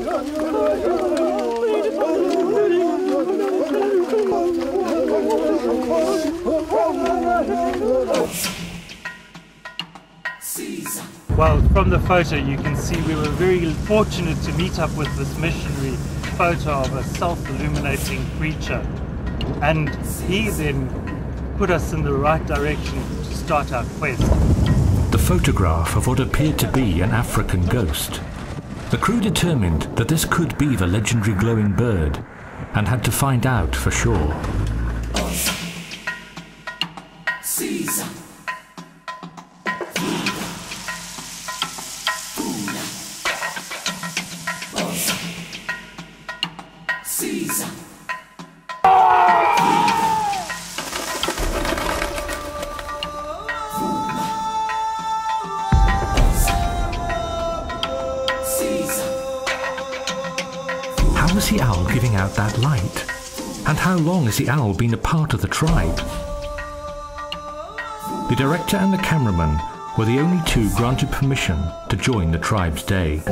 Well, from the photo you can see we were very fortunate to meet up with this missionary photo of a self-illuminating creature, and he then put us in the right direction to start our quest. The photograph of what appeared to be an African ghost. The crew determined that this could be the legendary glowing bird and had to find out for sure. Caesar. Caesar. How was the owl giving out that light? And how long has the owl been a part of the tribe? The director and the cameraman were the only two granted permission to join the tribe's day.